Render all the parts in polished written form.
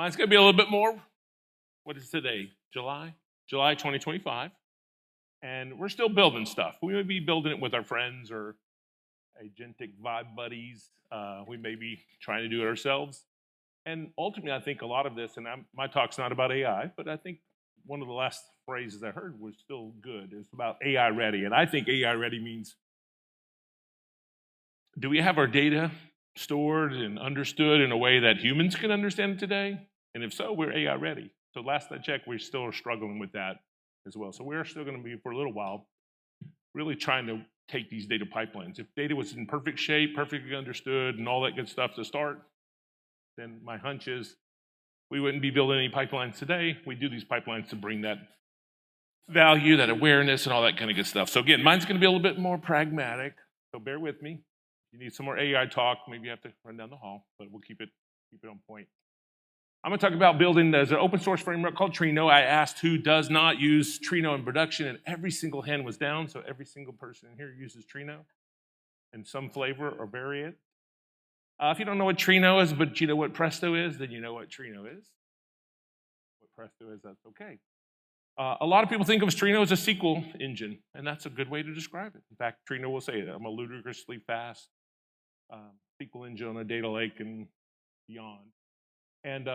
Mine's going to be a little bit more. What is today? July 2025. And we're still building stuff. We may be building it with our friends or agentic vibe buddies. We may be trying to do it ourselves. And ultimately, I think a lot of this, and my talk's not about AI, but I think one of the last phrases I heard was still good. It's about AI ready. And I think AI ready means, do we have our data stored and understood in a way that humans can understand it today? And if so, we're AI ready. So last I checked, we still are struggling with that as well. So we're still going to be, for a little while, really trying to take these data pipelines. If data was in perfect shape, perfectly understood, and all that good stuff to start, then my hunch is we wouldn't be building any pipelines today. We do these pipelines to bring that value, that awareness, and all that kind of good stuff. So again, mine's going to be a little bit more pragmatic, so bear with me. If you need some more AI talk, maybe you have to run down the hall, but we'll keep it on point. I'm going to talk about building, there's an open source framework called Trino. I asked who does not use Trino in production, and every single hand was down, so every single person in here uses Trino in some flavor or variant. If you don't know what Trino is, but you know what Presto is, then you know what Trino is. What Presto is, that's okay. A lot of people think of Trino as a SQL engine, and that's a good way to describe it. In fact, Trino will say it. I'm a ludicrously fast SQL engine on a data lake and beyond. And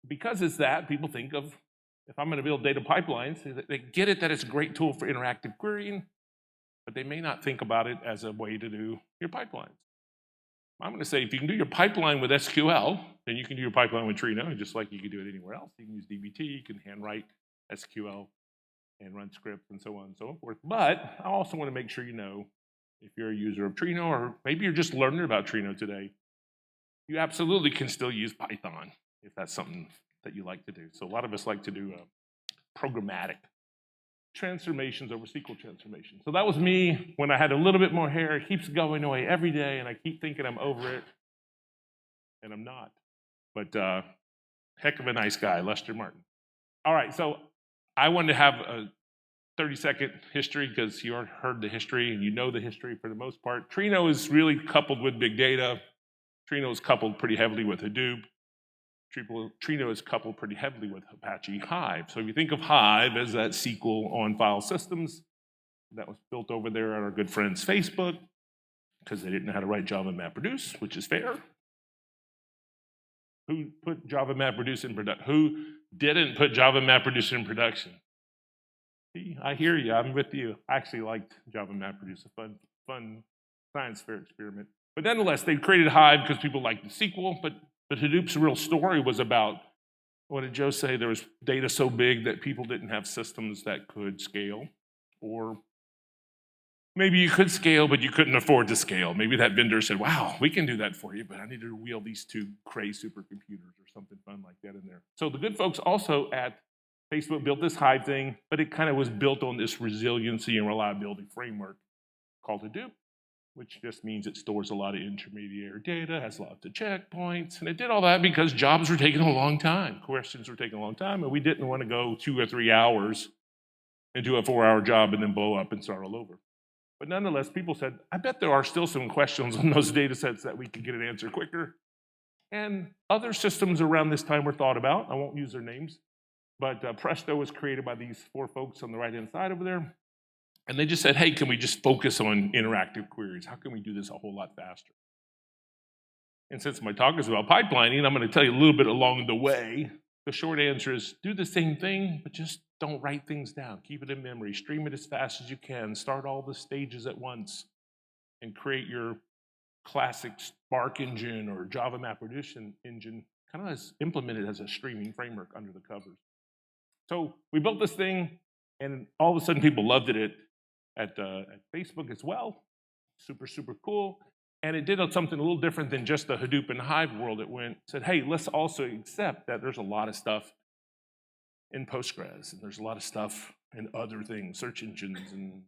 because it's that, people think of, if I'm going to build data pipelines, they get it that it's a great tool for interactive querying, but they may not think about it as a way to do your pipelines. I'm going to say if you can do your pipeline with SQL, then you can do your pipeline with Trino, just like you can do it anywhere else. You can use dbt, you can handwrite SQL and run scripts and so on and so forth. But I also want to make sure you know, if you're a user of Trino, or maybe you're just learning about Trino today, you absolutely can still use Python if that's something that you like to do. So a lot of us like to do programmatic transformations over SQL transformations. So that was me when I had a little bit more hair. It keeps going away every day, and I keep thinking I'm over it, and I'm not. But heck of a nice guy, Lester Martin. All right, so I wanted to have a 30-second history because you heard the history and you know the history for the most part. Trino is really coupled with big data. Trino is coupled pretty heavily with Hadoop. Trino is coupled pretty heavily with Apache Hive. So if you think of Hive as that SQL on file systems that was built over there at our good friends Facebook, because they didn't know how to write Java MapReduce, which is fair. Who put Java MapReduce in production? Who didn't put Java MapReduce in production? See, I hear you. I'm with you. I actually liked Java MapReduce, a fun science fair experiment. But nonetheless, they created Hive because people liked the SQL, but Hadoop's real story was about, what did Joe say? There was data so big that people didn't have systems that could scale. Or maybe you could scale, but you couldn't afford to scale. Maybe that vendor said, wow, we can do that for you, but I need to wheel these two Cray supercomputers or something fun like that in there. So the good folks also at Facebook built this Hive thing, but it kind of was built on this resiliency and reliability framework called Hadoop, which just means it stores a lot of intermediary data, has lots of checkpoints, and it did all that because jobs were taking a long time, questions were taking a long time, and we didn't want to go 2 or 3 hours and do a 4-hour job and then blow up and start all over. But nonetheless, people said, I bet there are still some questions on those data sets that we could get an answer quicker. And other systems around this time were thought about. I won't use their names, but Presto was created by these 4 folks on the right-hand side over there. And they just said, hey, can we just focus on interactive queries? How can we do this a whole lot faster? And since my talk is about pipelining, I'm going to tell you a little bit along the way. The short answer is do the same thing, but just don't write things down. Keep it in memory. Stream it as fast as you can. Start all the stages at once and create your classic Spark engine or Java MapReduce engine kind of implemented as a streaming framework under the covers. So we built this thing, and all of a sudden people loved it at Facebook as well. Super, super cool. And it did something a little different than just the Hadoop and Hive world. It said, hey, let's also accept that there's a lot of stuff in Postgres, and there's a lot of stuff in other things, search engines and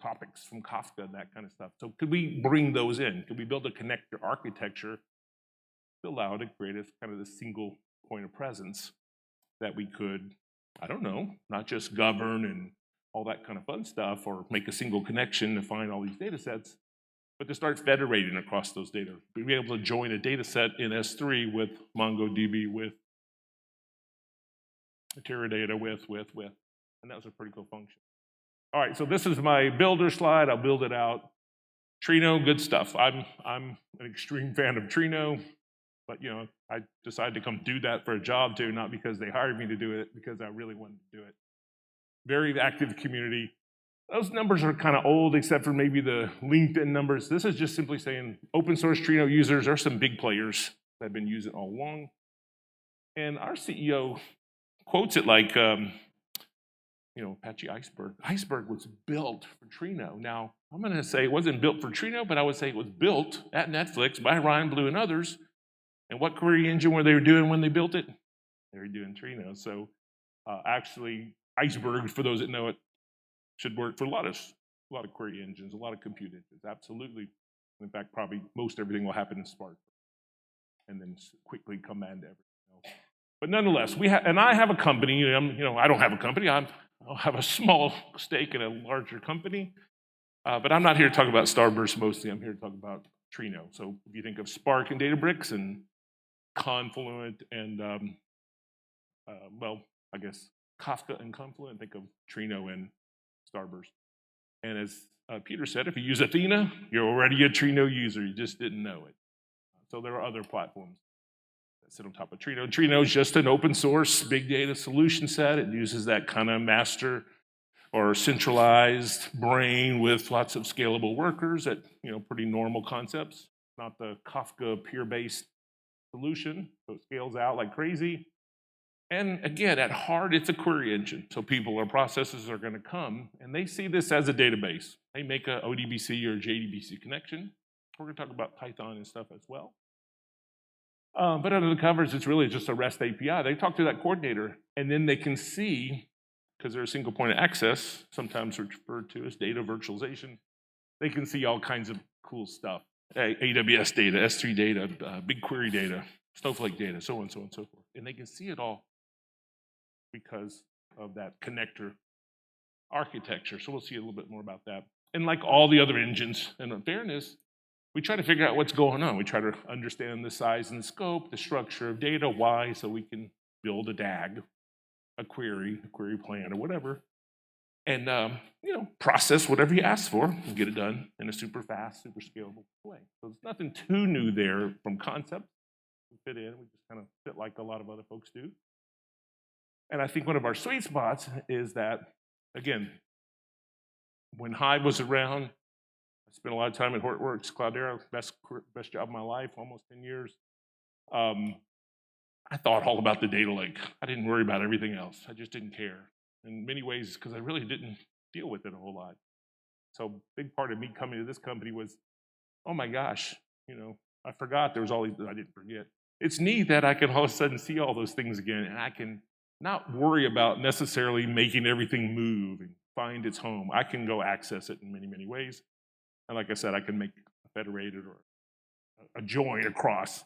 topics from Kafka and that kind of stuff. So could we bring those in? Could we build a connector architecture to allow it to create a kind of the single point of presence that we could, I don't know, not just govern and all that kind of fun stuff, or make a single connection to find all these data sets, but to start federating across those data. Be able to join a data set in S3 with MongoDB, with Teradata with, and that was a pretty cool function. All right, so this is my builder slide. I'll build it out. Trino, good stuff. I'm an extreme fan of Trino, but I decided to come do that for a job too, not because they hired me to do it, because I really wanted to do it. Very active community. Those numbers are kind of old, except for maybe the LinkedIn numbers. This is just simply saying open source Trino users are some big players that have been using it all along. And our CEO quotes it like, Apache Iceberg. Iceberg was built for Trino. Now, I'm going to say it wasn't built for Trino, but I would say it was built at Netflix by Ryan Blue and others. And what query engine were they doing when they built it? They were doing Trino. So actually, Iceberg, for those that know it, should work for a lot of query engines, a lot of compute engines. Absolutely. In fact, probably most everything will happen in Spark, and then quickly command everything else. But nonetheless, I have a company. I don't have a company. I'll have a small stake in a larger company. But I'm not here to talk about Starburst mostly. I'm here to talk about Trino. So if you think of Spark and Databricks and Confluent and, I guess Kafka and Confluent, think of Trino and Starburst. And as Peter said, if you use Athena, you're already a Trino user. You just didn't know it. So there are other platforms that sit on top of Trino. Trino is just an open source big data solution set. It uses that kind of master or centralized brain with lots of scalable workers at pretty normal concepts. Not the Kafka peer-based solution, so it scales out like crazy. And again, at heart, it's a query engine. So people or processes are going to come, and they see this as a database. They make a ODBC or JDBC connection. We're going to talk about Python and stuff as well. But under the covers, it's really just a REST API. They talk to that coordinator, and then they can see, because they're a single point of access, sometimes referred to as data virtualization, they can see all kinds of cool stuff. AWS data, S3 data, BigQuery data, Snowflake data, so on, so on, and so forth. And they can see it all because of that connector architecture. So we'll see a little bit more about that. And like all the other engines, and in fairness, we try to figure out what's going on. We try to understand the size and the scope, the structure of data, why, so we can build a DAG, a query plan, or whatever, and process whatever you ask for and get it done in a super fast, super scalable way. So there's nothing too new there from concept. We fit in, we just kind of fit like a lot of other folks do. And I think one of our sweet spots is that, again, when Hive was around, I spent a lot of time at Hortonworks, Cloudera, best job of my life, almost 10 years. I thought all about the data lake. I didn't worry about everything else. I just didn't care. In many ways, because I really didn't deal with it a whole lot. So a big part of me coming to this company was, oh my gosh, I forgot there was all these, I didn't forget. It's neat that I can all of a sudden see all those things again, and I can not worry about necessarily making everything move and find its home. I can go access it in many, many ways. And like I said, I can make a federated or a join across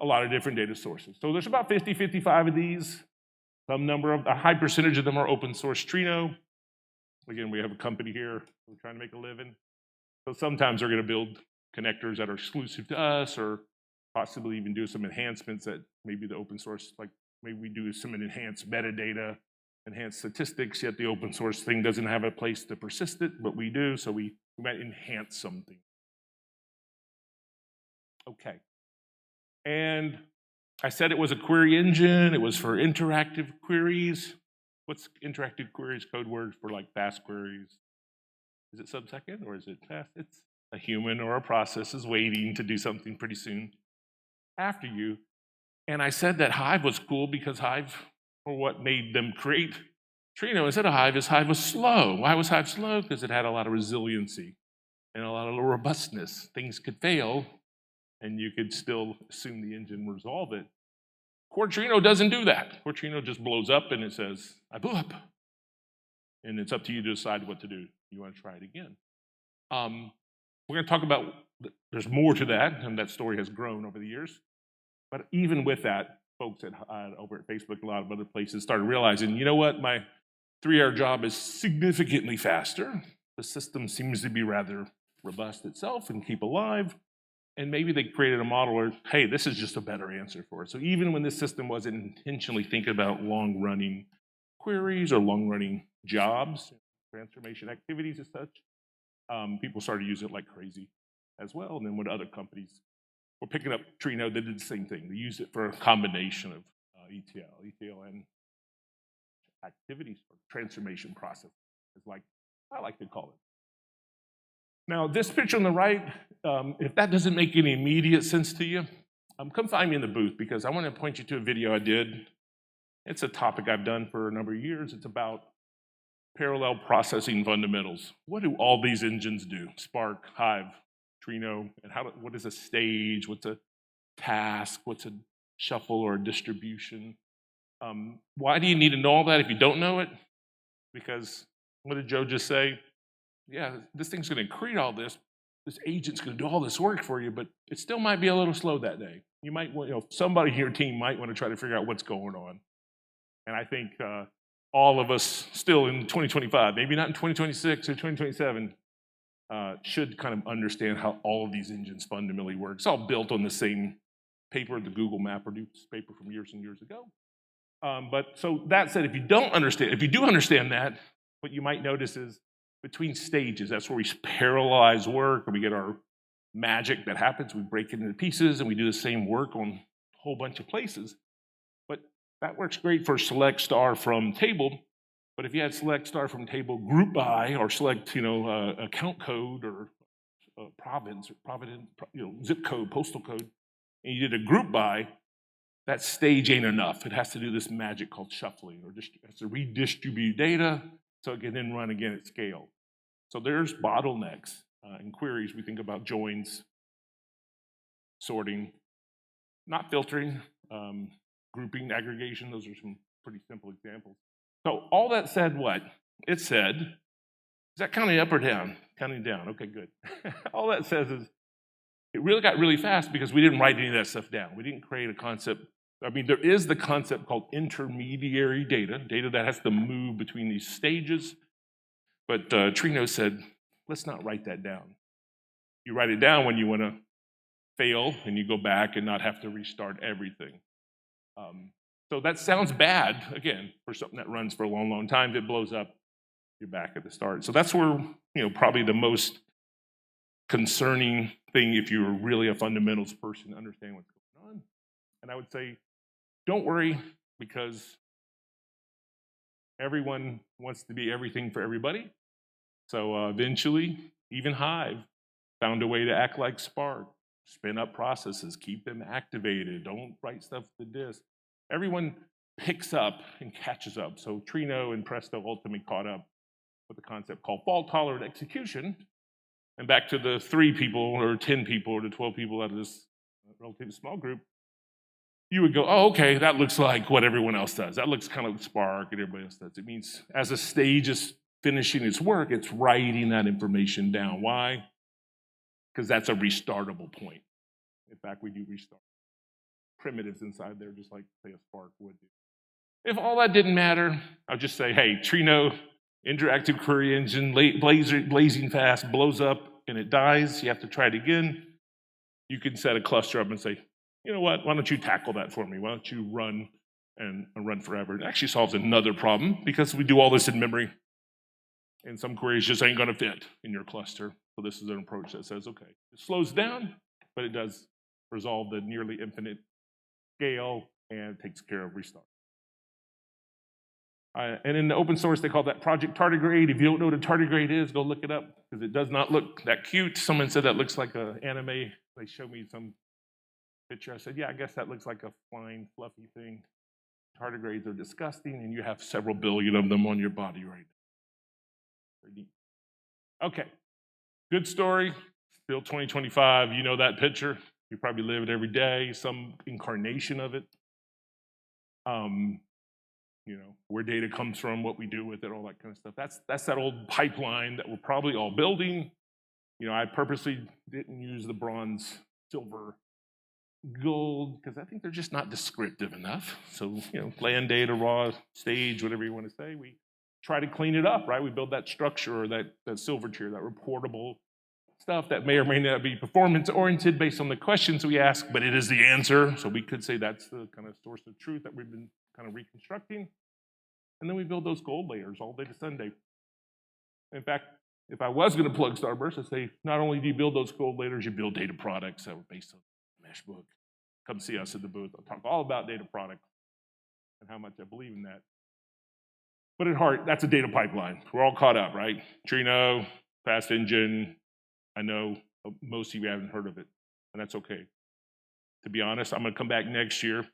a lot of different data sources. So there's about 50, 55 of these. A high percentage of them are open source Trino. Again, we have a company here. We're trying to make a living. So sometimes they're going to build connectors that are exclusive to us, or possibly even do some enhancements that maybe the open source, like maybe we do some enhanced metadata, enhanced statistics, yet the open source thing doesn't have a place to persist it, but we do, so we might enhance something. Okay. And I said it was a query engine. It was for interactive queries. What's interactive queries code word for like fast queries? Is it sub-second or is it fast? It's a human or a process is waiting to do something pretty soon after you. And I said that Hive was cool because Hive, or what made them create Trino instead of Hive, is Hive was slow. Why was Hive slow? Because it had a lot of resiliency and a lot of robustness. Things could fail, and you could still assume the engine would resolve it. Core Trino doesn't do that. Core Trino just blows up and it says, I blew up. And it's up to you to decide what to do. You want to try it again. We're going to talk about, there's more to that, and that story has grown over the years. But even with that, folks over at Facebook, a lot of other places started realizing, you know what, my 3-hour job is significantly faster. The system seems to be rather robust itself and keep alive. And maybe they created a model where, hey, this is just a better answer for it. So even when this system wasn't intentionally thinking about long-running queries or long-running jobs, transformation activities and such, people started to use it like crazy as well. And then when other companies were picking up Trino, they did the same thing. They used it for a combination of ETL and activities or transformation process, is like I like to call it. Now, this picture on the right, if that doesn't make any immediate sense to you, come find me in the booth because I want to point you to a video I did. It's a topic I've done for a number of years. It's about parallel processing fundamentals. What do all these engines do? Spark, Hive, Trino, and what is a stage? What's a task? What's a shuffle or a distribution? Why do you need to know all that if you don't know it? Because what did Joe just say? Yeah, this thing's going to create all this. This agent's going to do all this work for you, but it still might be a little slow that day. You might want, somebody in your team might want to try to figure out what's going on. And I think all of us still in 2025, maybe not in 2026 or 2027, should kind of understand how all of these engines fundamentally work. It's all built on the same paper, the Google MapReduce paper from years and years ago. But so that said, if you do understand that, what you might notice is between stages, that's where we parallelize work and we get our magic that happens. We break it into pieces and we do the same work on a whole bunch of places. But that works great for select star from table. But if you had select star from table group by or select, account code or province, zip code, postal code, and you did a group by, that stage ain't enough. It has to do this magic called shuffling, or just has to redistribute data so it can then run again at scale. So there's bottlenecks in queries. We think about joins, sorting, not filtering, grouping, aggregation. Those are some pretty simple examples. So all that said what? It said, is that counting up or down? Counting down, okay, good. All that says is, it really got really fast because we didn't write any of that stuff down. We didn't create a concept. I mean, there is the concept called intermediary data that has to move between these stages. But Trino said, let's not write that down. You write it down when you want to fail and you go back and not have to restart everything. So that sounds bad, again, for something that runs for a long, long time. If it blows up, you're back at the start. So that's where, probably the most concerning thing if you're really a fundamentals person to understand what's going on. And I would say, don't worry, because everyone wants to be everything for everybody. So eventually, even Hive found a way to act like Spark, spin up processes, keep them activated, don't write stuff to disk. Everyone picks up and catches up. So Trino and Presto ultimately caught up with a concept called fault-tolerant execution. And back to the 3 people or 10 people or the 12 people out of this relatively small group, you would go, oh, okay, that looks like what everyone else does. That looks kind of like Spark and everybody else does. It means as a stage is finishing its work, it's writing that information down. Why? Because that's a restartable point. In fact, we do restart primitives inside there, just like, say, a Spark would do. If all that didn't matter, I'll just say, hey, Trino, interactive query engine, blazing fast, blows up, and it dies. You have to try it again. You can set a cluster up and say, you know what, why don't you tackle that for me? Why don't you run and run forever? It actually solves another problem because we do all this in memory. And some queries just ain't gonna fit in your cluster. So this is an approach that says, okay, it slows down, but it does resolve the nearly infinite scale and takes care of restart. And in the open source, they call that project tardigrade. If you don't know what a tardigrade is, go look it up because it does not look that cute. Someone said that looks like an anime. They showed me some picture. I said, yeah, I guess that looks like a flying, fluffy thing. Tardigrades are disgusting, and you have several billion of them on your body right now. Okay, good story. Still 2025. You know that picture. You probably live it every day, some incarnation of it. Where data comes from, what we do with it, all that kind of stuff. That's that old pipeline that we're probably all building. I purposely didn't use the bronze, silver, gold, because I think they're just not descriptive enough. So, land data, raw, stage, whatever you want to say, we try to clean it up, right? We build that structure or that silver tier, that reportable stuff that may or may not be performance-oriented based on the questions we ask, but it is the answer. So we could say that's the kind of source of truth that we've been kind of reconstructing. And then we build those gold layers all day to Sunday. In fact, if I was going to plug Starburst, I'd say not only do you build those gold layers, you build data products that were based on Mesh book. Come see us at the booth. I'll talk all about data products and how much I believe in that. But at heart, that's a data pipeline. We're all caught up, right? Trino, Fast Engine. I know most of you haven't heard of it, and that's okay. To be honest, I'm going to come back next year,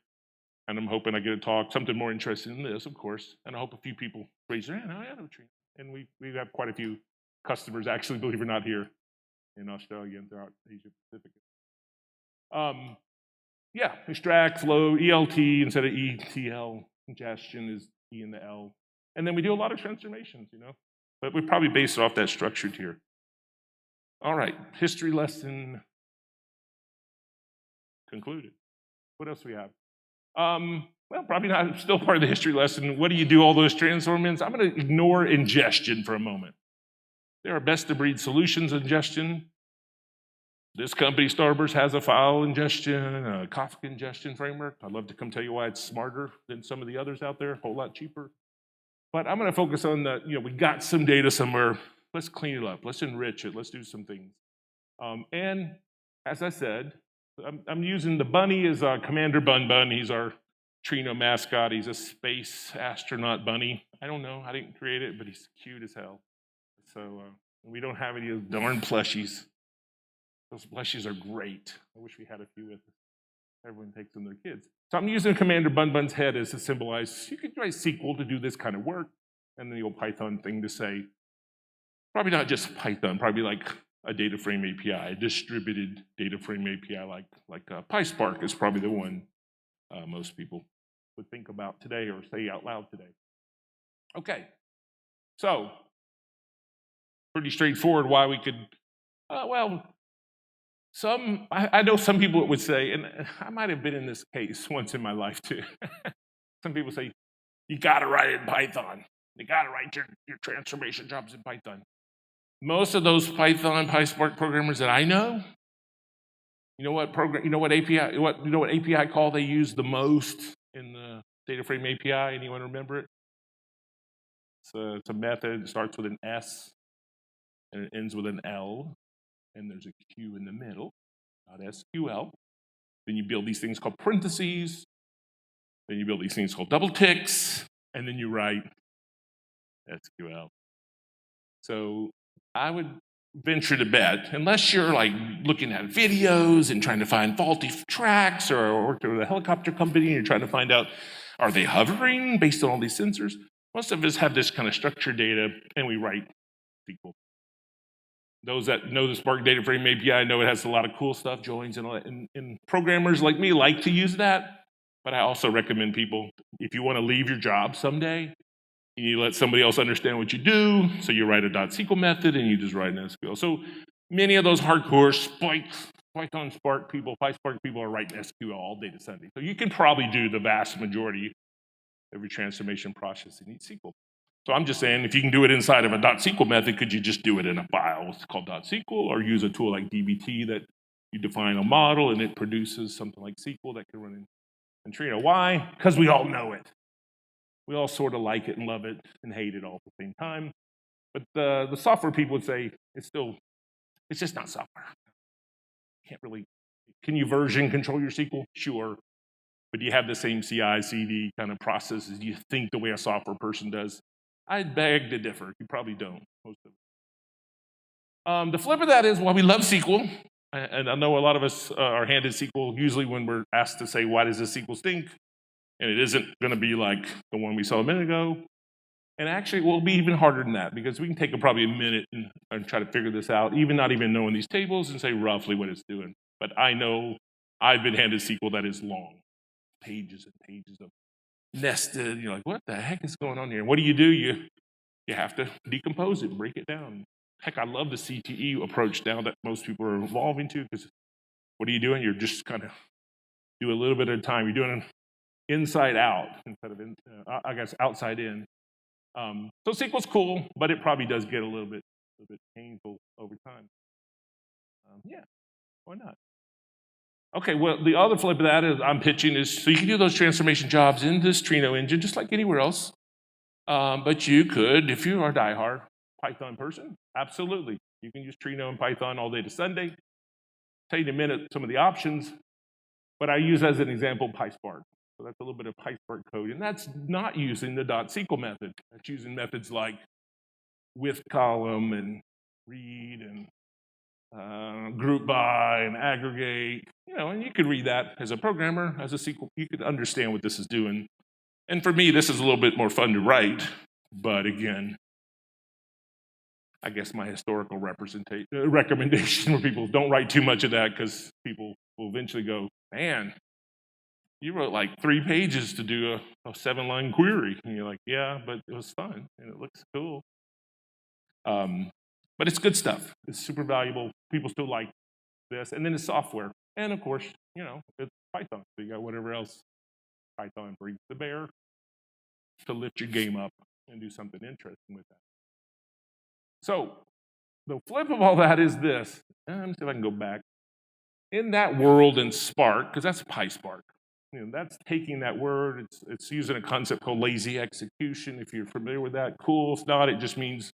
and I'm hoping I get to talk something more interesting than this, of course. And I hope a few people raise their hand. Oh, yeah, I know Trino. And we have quite a few customers, actually, believe it or not, here in Australia and throughout Asia Pacific. Yeah, extract, flow, ELT instead of ETL. Ingestion is E and the L. And then we do a lot of transformations, but we probably base it off that structured here. All right, history lesson concluded. What else do we have? Well, probably not still part of the history lesson. What do you do all those transformations? I'm going to ignore ingestion for a moment. There are best-of-breed solutions ingestion. This company, Starburst, has a file ingestion, a Kafka ingestion framework. I'd love to come tell you why it's smarter than some of the others out there, a whole lot cheaper. But I'm going to focus on we got some data somewhere. Let's clean it up. Let's enrich it. Let's do some things. And as I said, I'm using the bunny as Commander Bun Bun. He's our Trino mascot. He's a space astronaut bunny. I don't know. I didn't create it, but he's cute as hell. So we don't have any of those darn plushies. Those plushies are great. I wish we had a few with us. Everyone takes them to their kids. So I'm using Commander Bun Bun's head as to symbolize, you could write SQL to do this kind of work, and then the old Python thing to say, probably not just Python, probably like a data frame API, a distributed data frame API like PySpark is probably the one most people would think about today or say out loud today. Okay, so pretty straightforward why we could, I know some people would say, and I might have been in this case once in my life too. Some people say, you gotta write it in Python. You gotta write your transformation jobs in Python. Most of those Python, PySpark programmers that I know, you know what API call they use the most in the data frame API? Anyone remember it? It's a method. It starts with an S and it ends with an L. And there's a Q in the middle, not SQL. Then you build these things called parentheses. Then you build these things called double ticks. And then you write SQL. So I would venture to bet, unless you're like looking at videos and trying to find faulty tracks or working with a helicopter company and you're trying to find out, are they hovering based on all these sensors? Most of us have this kind of structured data and we write SQL. Those that know the Spark Data Frame API know it has a lot of cool stuff, joins and all that. And programmers like me like to use that, but I also recommend people, if you want to leave your job someday, you need to let somebody else understand what you do, so you write a .SQL method and you just write an SQL. So many of those hardcore Python Spark people, PySpark people are writing SQL all day to Sunday. So you can probably do the vast majority of your transformation process in SQL. So I'm just saying, if you can do it inside of a .SQL method, could you just do it in a file? It's called .SQL, or use a tool like dbt that you define a model and it produces something like SQL that can run in Trino. Why? Because we all know it. We all sort of like it and love it and hate it all at the same time. But the software people would say, it's just not software. Can you version control your SQL? Sure. But do you have the same CI, CD kind of processes you think the way a software person does? I'd beg to differ. You probably don't, most of it. The flip of that is, while we love SQL, and I know a lot of us are handed SQL usually when we're asked to say, why does this SQL stink? And it isn't going to be like the one we saw a minute ago. And actually, it will be even harder than that, because we can take probably a minute and try to figure this out, not even knowing these tables, and say roughly what it's doing. But I know I've been handed SQL that is long, pages and pages of nested. You're like, what the heck is going on here? What do? You have to decompose it, break it down. Heck, I love the CTE approach now that most people are evolving to, because what are you doing? You're just kind of do a little bit at a time. You're doing it inside out instead of outside in. So SQL's cool, but it probably does get a little bit painful over time. Yeah, why not? Okay, well, the other flip of that is I'm pitching is so you can do those transformation jobs in this Trino engine just like anywhere else. But you could, if you are a diehard Python person, absolutely. You can use Trino and Python all day to Sunday. Tell you in a minute some of the options, but I use as an example PySpark. So that's a little bit of PySpark code, and that's not using the .SQL method. That's using methods like with column and read and group by and aggregate. And you could read that as a programmer, as a SQL. You could understand what this is doing. And for me, this is a little bit more fun to write, but again, I guess my historical recommendation for people don't write too much of that because people will eventually go, man, you wrote like 3 pages to do a 7-line query. And you're like, yeah, but it was fun and it looks cool. But it's good stuff. It's super valuable. People still like this. And then it's software. And of course, it's Python. So you got whatever else Python brings to bear to lift your game up and do something interesting with that. So the flip of all that is this. Let me see if I can go back. In that world in Spark, because that's PySpark, that's taking that word, it's using a concept called lazy execution. If you're familiar with that, cool. If not, it just means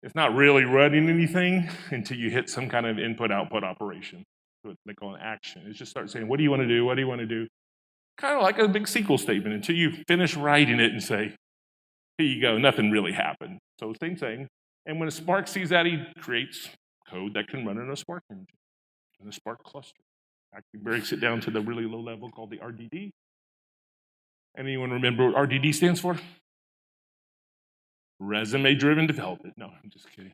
it's not really running anything until you hit some kind of input-output operation. So they call an action. It just starts saying, what do you want to do? What do you want to do? Kind of like a big SQL statement until you finish writing it and say, here you go, nothing really happened. So same thing. And when a Spark sees that, he creates code that can run in a Spark engine, in a Spark cluster. Actually breaks it down to the really low level called the RDD. Anyone remember what RDD stands for? Resume-driven development. No, I'm just kidding.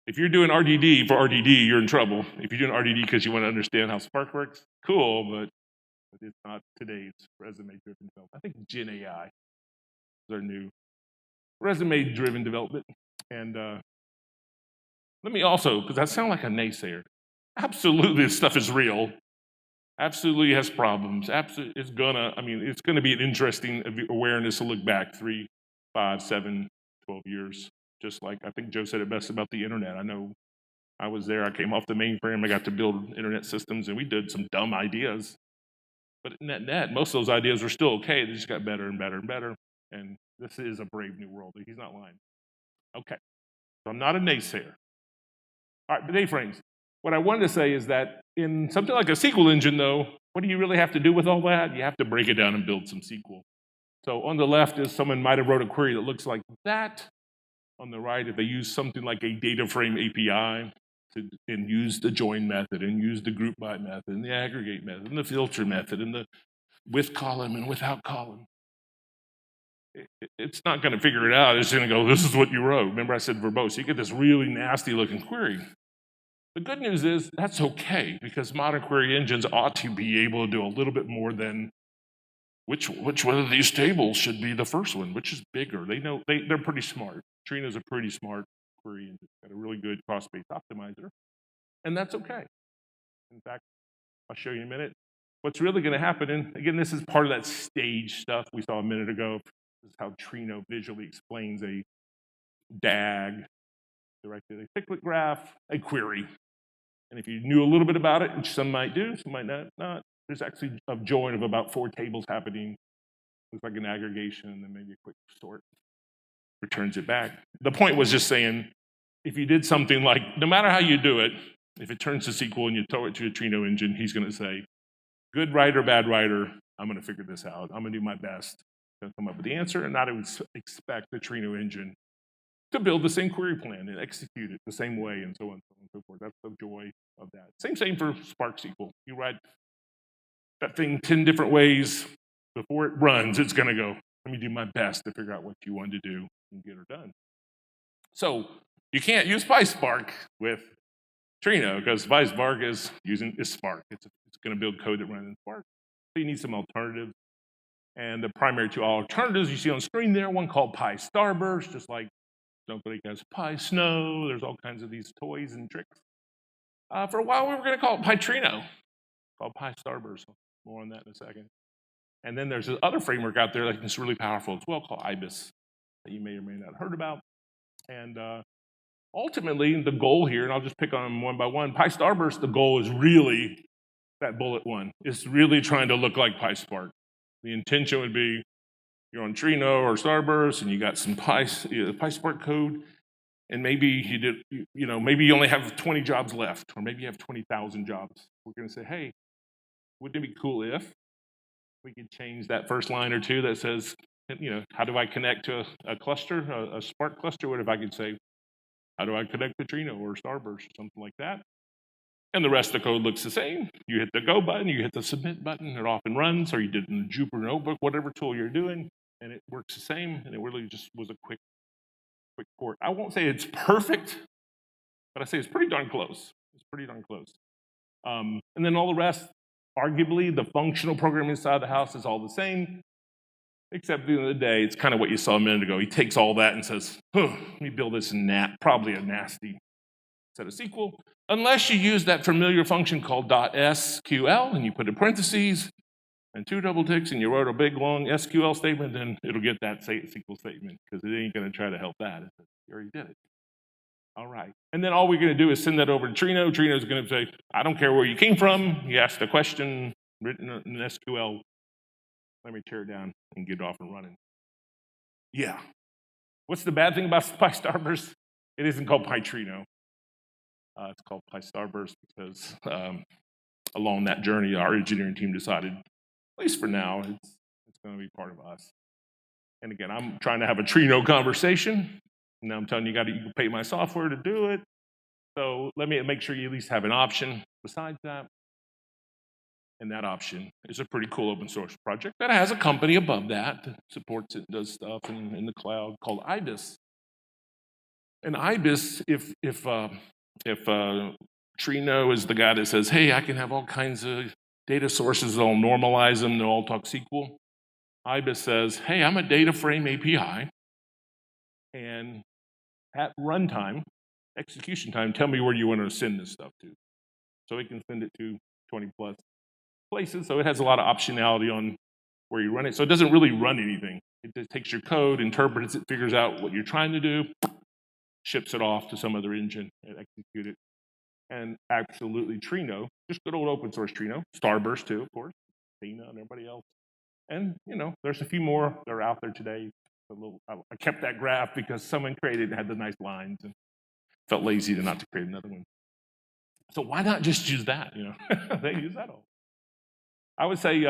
If you're doing RDD for RDD, you're in trouble. If you're doing RDD because you want to understand how Spark works, cool, but it's not today's resume-driven development. I think Gen AI is our new resume-driven development. And let me also, because I sound like a naysayer, absolutely this stuff is real. Absolutely has problems. Absolutely, it's gonna be an interesting awareness to look back 3, 5, 7, 12 years. Just like I think Joe said it best about the internet. I know I was there. I came off the mainframe. I got to build internet systems, and we did some dumb ideas. But net, most of those ideas were still okay. They just got better and better and better. And this is a brave new world. He's not lying. Okay, so I'm not a naysayer. All right, but A-frames. What I wanted to say is that in something like a SQL engine, though, what do you really have to do with all that? You have to break it down and build some SQL. So on the left is someone might have wrote a query that looks like that. On the right, if they use something like a data frame API and use the join method and use the group by method and the aggregate method and the filter method and the with column and without column, it's not going to figure it out. It's going to go, this is what you wrote. Remember I said verbose. You get this really nasty looking query. The good news is that's okay because modern query engines ought to be able to do a little bit more than which one of these tables should be the first one, which is bigger. They know they're pretty smart. Trino's a pretty smart query engine. It's got a really good cost-based optimizer, and that's okay. In fact, I'll show you in a minute. What's really going to happen, and again, this is part of that stage stuff we saw a minute ago. This is how Trino visually explains a DAG, directed acyclic graph, a query. And if you knew a little bit about it, which some might do, some might not, there's actually a join of about 4 tables happening. Looks like an aggregation and then maybe a quick sort. Returns it back. The point was just saying, if you did something like, no matter how you do it, if it turns to SQL and you throw it to a Trino engine, he's going to say, good writer, bad writer, I'm going to figure this out. I'm going to do my best to come up with the answer and not expect the Trino engine to build the same query plan and execute it the same way and so on and so forth. That's the joy of that. Same for Spark SQL. You write that thing 10 different ways. Before it runs, it's going to go, let me do my best to figure out what you want to do and get her done. So you can't use PySpark with Trino because PySpark is Spark. It's going to build code that runs in Spark. So you need some alternatives. And the primary 2 alternatives you see on screen there, one called Starburst, just like somebody has PySnow. There's all kinds of these toys and tricks. For a while, we were going to call it PyTrino, called Starburst. More on that in a second. And then there's this other framework out there that's really powerful as well called IBIS that you may or may not have heard about. And ultimately, the goal here, and I'll just pick on them one by one, Starburst, the goal is really that bullet one. It's really trying to look like PySpark. The intention would be you're on Trino or Starburst, and you got some PySpark code, and maybe maybe you only have 20 jobs left, or maybe you have 20,000 jobs. We're going to say, hey, wouldn't it be cool if we could change that first line or two that says, how do I connect to a cluster, a Spark cluster? What if I could say, how do I connect to Trino or Starburst, or something like that? And the rest of the code looks the same. You hit the go button, you hit the submit button, it often runs, or you did it in the Jupyter Notebook, whatever tool you're doing, and it works the same, and it really just was a quick port. I won't say it's perfect, but I say it's pretty darn close. It's pretty darn close. And then all the rest, arguably, the functional programming inside of the house is all the same, except at the end of the day, it's kind of what you saw a minute ago. He takes all that and says, let me build this in probably a nasty set of SQL, unless you use that familiar function called .SQL, and you put in parentheses and 2 double ticks, and you wrote a big, long SQL statement, then it'll get that SQL statement, because it ain't going to try to help that. You already did it. All right. And then all we're going to do is send that over to Trino. Trino's going to say, I don't care where you came from. You asked a question written in SQL. Let me tear it down and get it off and running. Yeah. What's the bad thing about Starburst? It isn't called Trino. It's called Starburst because along that journey, our engineering team decided, at least for now, it's going to be part of us. And again, I'm trying to have a Trino conversation. Now I'm telling you, you can pay my software to do it. So let me make sure you at least have an option besides that. And that option is a pretty cool open source project that has a company above that supports it, does stuff in the cloud called IBIS. And IBIS, if Trino is the guy that says, hey, I can have all kinds of data sources, I'll normalize them, they'll all talk SQL. IBIS says, hey, I'm a data frame API, and at runtime, execution time, tell me where you want to send this stuff to. So it can send it to 20 plus places, so it has a lot of optionality on where you run it. So it doesn't really run anything. It just takes your code, interprets it, figures out what you're trying to do, ships it off to some other engine and execute it. And absolutely Trino, just good old open source Trino, Starburst too, of course, Tina and everybody else. And there's a few more that are out there today. I kept that graph because someone created it and had the nice lines and felt lazy not to create another one. So why not just use that? They use that all. I would say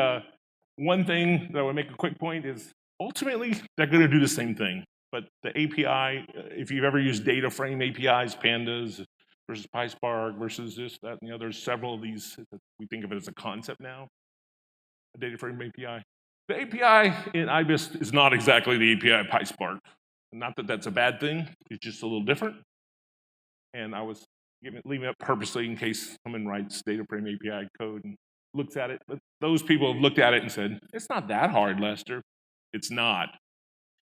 one thing that I would make a quick point is ultimately they're going to do the same thing. But the API, if you've ever used data frame APIs, pandas versus PySpark versus this, that, and the other, there's several of these. We think of it as a concept now, a data frame API. The API in IBIS is not exactly the API of PySpark. Not that that's a bad thing, it's just a little different. And I was leaving it purposely in case someone writes data frame API code and looks at it. But those people have looked at it and said, it's not that hard, Lester. It's not.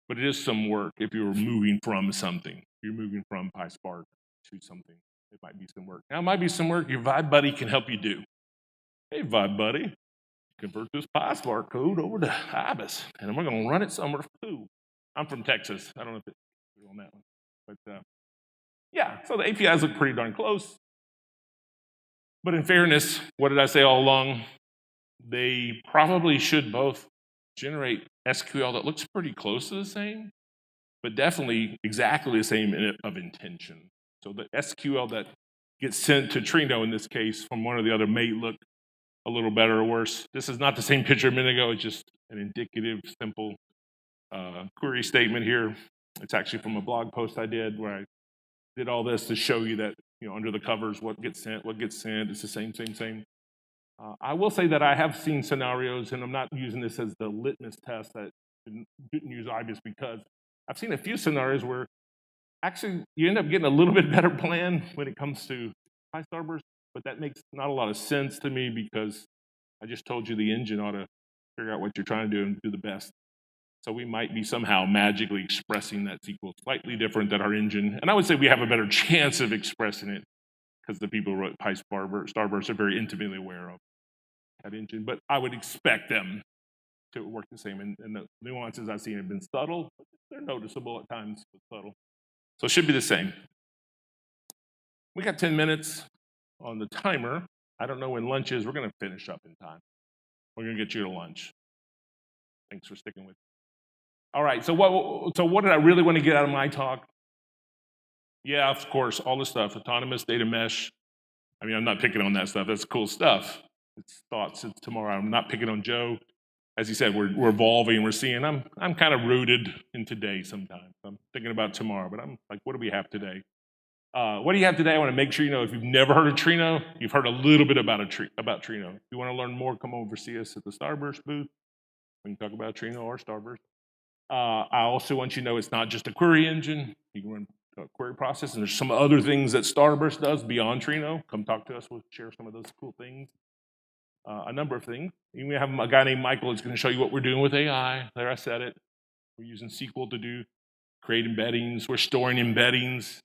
But it is some work if you're moving from something. If you're moving from PySpark to something, it might be some work. Now, it might be some work your Vibe Buddy can help you do. Hey, Vibe Buddy, convert this PySpark code over to IBIS, and we're going to run it somewhere cool. I'm from Texas. I don't know if it's on that one. But yeah, so the APIs look pretty darn close. But in fairness, what did I say all along? They probably should both generate SQL that looks pretty close to the same, but definitely exactly the same of intention. So the SQL that gets sent to Trino in this case from one or the other may look a little better or worse. This is not the same picture a minute ago. It's just an indicative, simple query statement here. It's actually from a blog post I did where I did all this to show you that under the covers, what gets sent. It's the same. I will say that I have seen scenarios, and I'm not using this as the litmus test that didn't use IBIS because I've seen a few scenarios where actually you end up getting a little bit better plan when it comes to Starburst, but that makes not a lot of sense to me because I just told you the engine ought to figure out what you're trying to do and do the best. So we might be somehow magically expressing that SQL slightly different than our engine. And I would say we have a better chance of expressing it because the people who wrote Starburst are very intimately aware of that engine. But I would expect them to work the same. And the nuances I've seen have been subtle, but they're noticeable at times, but subtle. So it should be the same. We got 10 minutes on the timer. I don't know when lunch is. We're going to finish up in time. We're going to get you to lunch. Thanks for sticking with me. All right, so what did I really want to get out of my talk? Yeah, of course, all the stuff, autonomous data mesh. I mean, I'm not picking on that stuff. That's cool stuff. It's thoughts. It's tomorrow. I'm not picking on Joe. As he said, we're evolving. We're seeing. I'm kind of rooted in today sometimes. I'm thinking about tomorrow, but I'm like, what do we have today? What do you have today? I want to make sure you know if you've never heard of Trino, you've heard a little bit about Trino. If you want to learn more, come over see us at the Starburst booth. We can talk about Trino or Starburst. I also want you to know it's not just a query engine. You can run a query process, and there's some other things that Starburst does beyond Trino. Come talk to us. We'll share some of those cool things. A number of things. You may have a guy named Michael that's going to show you what we're doing with AI. There, I said it. We're using SQL to create embeddings. We're storing embeddings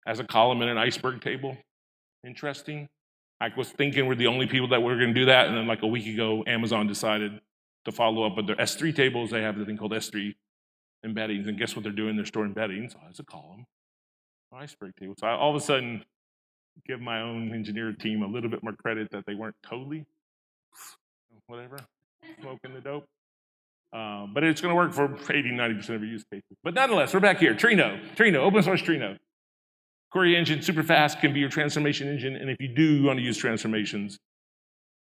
as a column in an iceberg table. Interesting. I was thinking we're the only people that were going to do that, and then like a week ago, Amazon decided to follow up with their S3 tables. They have the thing called S3 embeddings, and guess what they're doing? They're storing embeddings as a column, iceberg table. So I all of a sudden give my own engineer team a little bit more credit that they weren't totally whatever, smoking the dope. But it's going to work for 80-90% of your use cases. But nonetheless, we're back here. Trino, open source Trino. Query engine, super fast, can be your transformation engine. And if you do want to use transformations,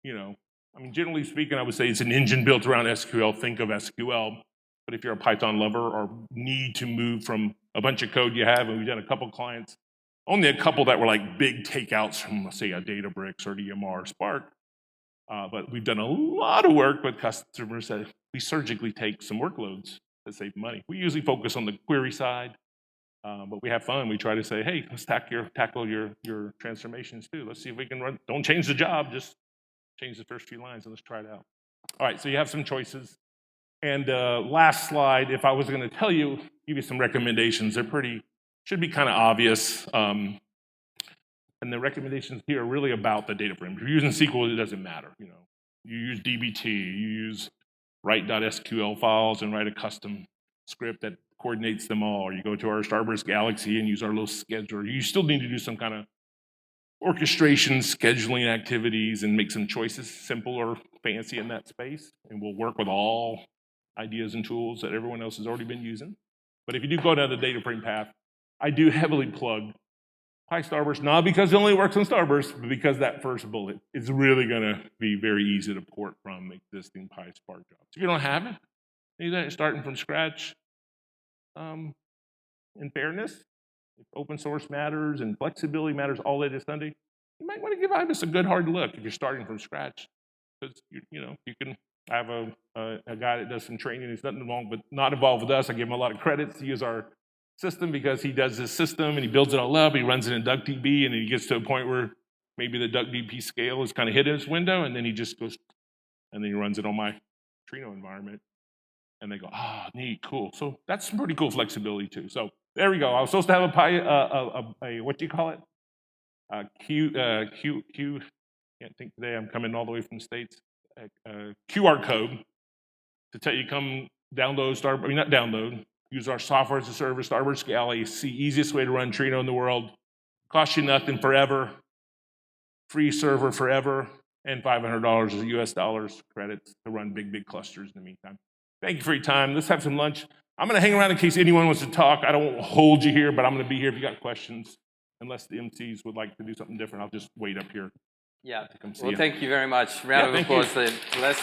I mean, generally speaking, I would say it's an engine built around SQL. Think of SQL. But if you're a Python lover or need to move from a bunch of code you have, and we've done a couple clients, only a couple that were like big takeouts from, let's say, a Databricks or DMR or Spark. But we've done a lot of work with customers that we surgically take some workloads to save money. We usually focus on the query side, but we have fun. We try to say, hey, let's tackle your transformations too. Let's see if we can run. Don't change the job, just change the first few lines and let's try it out. All right, so you have some choices. And last slide, if I was going to give you some recommendations, should be kind of obvious. And the recommendations here are really about the data frame. If you're using SQL, it doesn't matter. You use DBT, you use write.sql files and write a custom script that coordinates them all. Or you go to our Starburst Galaxy and use our little scheduler. You still need to do some kind of orchestration, scheduling activities, and make some choices, simple or fancy in that space. And we'll work with all ideas and tools that everyone else has already been using. But if you do go down the data frame path, I do heavily plug PyStarburst, not because it only works on Starburst, but because that first bullet is really going to be very easy to port from existing PySpark jobs. If you don't have it, you're starting from scratch. In fairness, if open source matters and flexibility matters all day to Sunday, you might want to give IBIS a good hard look if you're starting from scratch. Because you can have a guy that does some training. There's nothing wrong, but not involved with us. I give him a lot of credit to use our system because he does this system and he builds it all up. He runs it in DuckDB, and then he gets to a point where maybe the DuckDB scale is kind of hit his window, and then he just goes and then he runs it on my Trino environment. And they go, neat, cool. So that's some pretty cool flexibility too. So there we go. I was supposed to have a what do you call it? Q. Can't think today. I'm coming all the way from the States. QR code to tell you come download not download. Use our software as a service, Starburst Galaxy, easiest way to run Trino in the world. Cost you nothing forever. Free server forever, and $500 as US dollars credits to run big clusters in the meantime. Thank you for your time. Let's have some lunch. I'm going to hang around in case anyone wants to talk. I don't hold you here, but I'm going to be here if you got questions. Unless the MCs would like to do something different, I'll just wait up here. Yeah. To come see well, you. Thank you very much. Round of applause. Let's